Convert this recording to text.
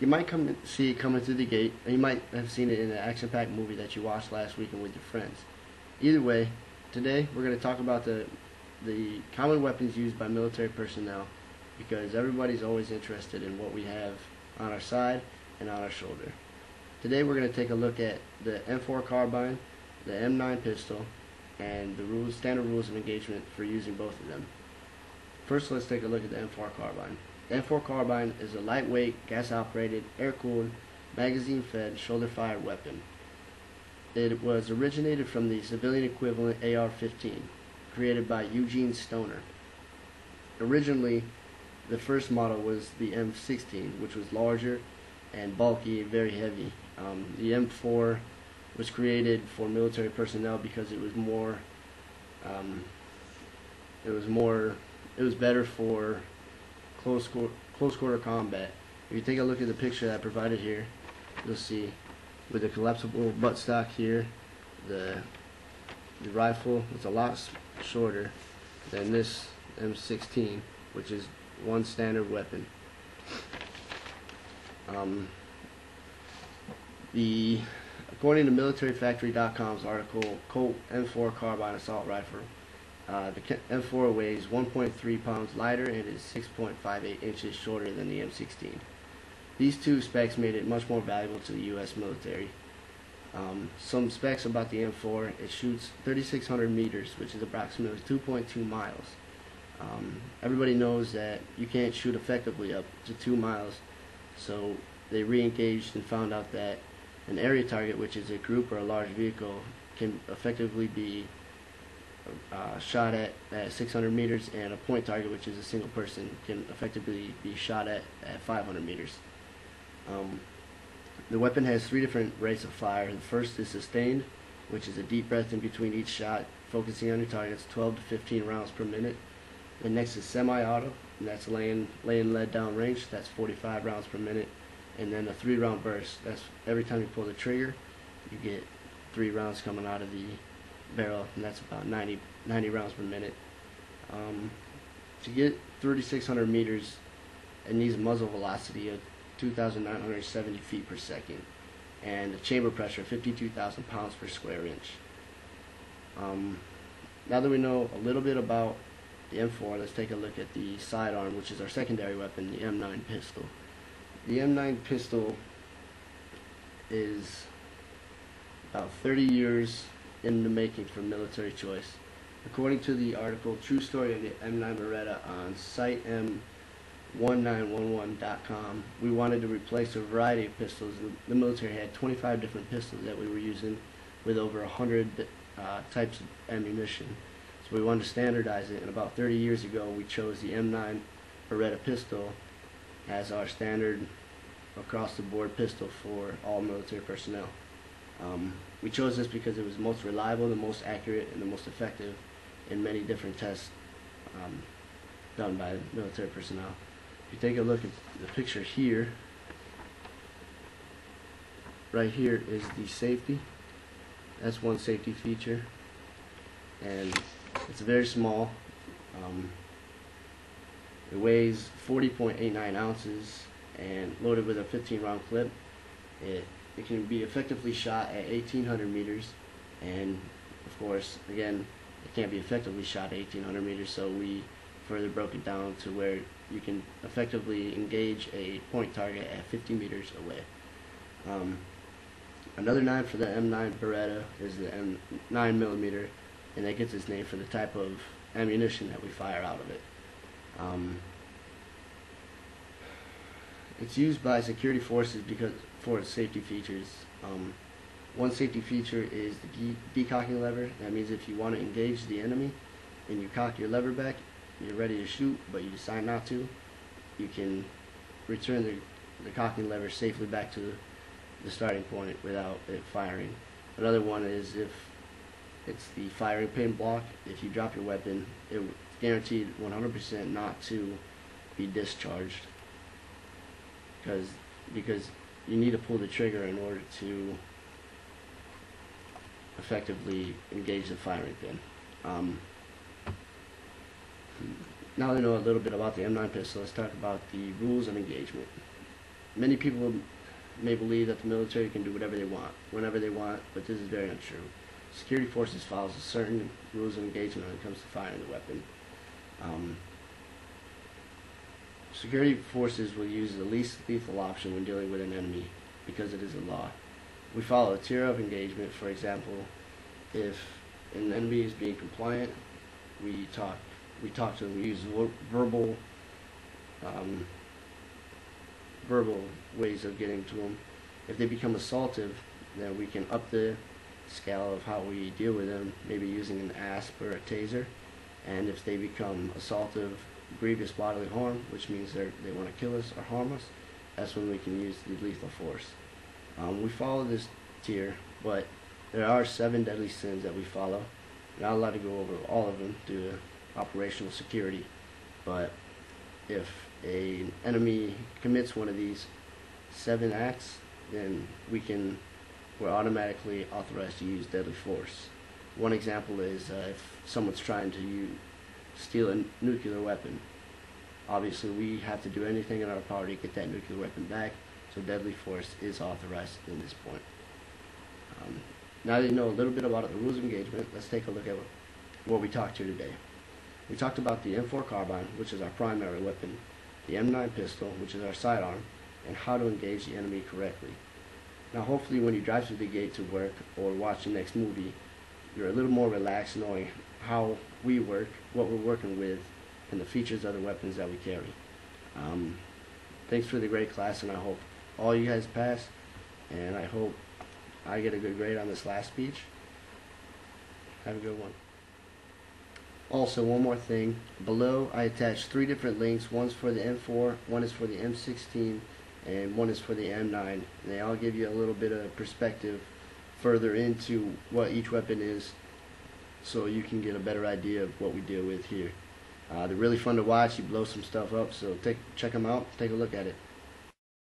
You might see it coming through the gate, and you might have seen it in an action-packed movie that you watched last weekend with your friends. Either way, today we're going to talk about the common weapons used by military personnel, because everybody's always interested in what we have on our side and on our shoulder. Today we're going to take a look at the M4 carbine, the M9 pistol, and the standard rules of engagement for using both of them. First, let's take a look at the M4 carbine. The M4 carbine is a lightweight, gas-operated, air-cooled, magazine-fed, shoulder-fired weapon. It was originated from the civilian equivalent AR-15, created by Eugene Stoner. Originally, the first model was the M16, which was larger and bulky and very heavy. The M4 was created for military personnel because it was better for close quarter combat. If you take a look at the picture that I provided here, you'll see with the collapsible buttstock here, the rifle is a lot shorter than this M16, which is one standard weapon. According to MilitaryFactory.com's article, Colt M4 Carbine Assault Rifle, the M4 weighs 1.3 pounds lighter and is 6.58 inches shorter than the M16. These two specs made it much more valuable to the U.S. military. Some specs about the M4: it shoots 3,600 meters, which is approximately 2.2 miles. Everybody knows that you can't shoot effectively up to 2 miles, so they re-engaged and found out that an area target, which is a group or a large vehicle, can effectively be shot at 600 meters, and a point target, which is a single person, can effectively be shot at 500 meters. The weapon has 3 different rates of fire. The first is sustained, which is a deep breath in between each shot, focusing on your targets, 12 to 15 rounds per minute. The next is semi-auto, and that's laying lead down range. That's 45 rounds per minute. And then a 3-round burst. That's every time you pull the trigger, you get 3 rounds coming out of the barrel, and that's about 90 rounds per minute. To get 3,600 meters, it needs a muzzle velocity of 2,970 feet per second, and a chamber pressure of 52,000 pounds per square inch. Now that we know a little bit about the M4, let's take a look at the sidearm, which is our secondary weapon, the M9 pistol. The M9 pistol is about 30 years in the making for military choice. According to the article True Story of the M9 Berretta on site M1911.com, we wanted to replace a variety of pistols. The military had 25 different pistols that we were using with over 100 types of ammunition. So we wanted to standardize it, and about 30 years ago we chose the M9 Berretta pistol as our standard across the board pistol for all military personnel. We chose this because it was the most reliable, the most accurate, and the most effective in many different tests done by military personnel. If you take a look at the picture here, right here is the safety. That's one safety feature, and it's very small. It weighs 40.89 ounces and loaded with a 15-round clip. It can be effectively shot at 1,800 meters, and of course, again, it can't be effectively shot at 1,800 meters, so we further broke it down to where you can effectively engage a point target at 50 meters away. Another 9 for the M9 Berretta is the M9mm, and that gets its name for the type of ammunition that we fire out of it. It's used by security forces for its safety features. One safety feature is the decocking lever. That means if you want to engage the enemy and you cock your lever back, you're ready to shoot, but you decide not to, you can return the cocking lever safely back to the starting point without it firing. Another one is if it's the firing pin block. If you drop your weapon, it's guaranteed 100% not to be discharged, because you need to pull the trigger in order to effectively engage the firing pin. Now that we know a little bit about the M9 pistol, let's talk about the rules of engagement. Many people may believe that the military can do whatever they want, whenever they want, but this is very untrue. Security forces follows a certain rules of engagement when it comes to firing the weapon. Security forces will use the least lethal option when dealing with an enemy because it is a law. We follow a tier of engagement. For example, if an enemy is being compliant, we talk to them. We use verbal ways of getting to them. If they become assaultive, then we can up the scale of how we deal with them, maybe using an ASP or a taser. And if they become assaultive, grievous bodily harm, which means they want to kill us or harm us, that's when we can use the lethal force. We follow this tier, but there are 7 deadly sins that we follow. Not allowed to go over all of them due to operational security, but if an enemy commits one of these 7 acts, then we're automatically authorized to use deadly force. One example is if someone's trying to steal a nuclear weapon. Obviously, we have to do anything in our power to get that nuclear weapon back, so deadly force is authorized in this point. Now that you know a little bit about the rules of engagement, let's take a look at what we talked here today. We talked about the M4 Carbine, which is our primary weapon, the M9 pistol, which is our sidearm, and how to engage the enemy correctly. Now hopefully when you drive through the gate to work or watch the next movie, you're a little more relaxed knowing how we work, what we're working with, and the features of the weapons that we carry. Thanks for the great class, and I hope all you guys pass, and I hope I get a good grade on this last speech. Have a good one. Also, one more thing. Below, I attached 3 different links. One's for the M4, one is for the M16, and one is for the M9. And they all give you a little bit of perspective further into what each weapon is, so you can get a better idea of what we deal with here. They're really fun to watch. You blow some stuff up, so check them out. Take a look at it.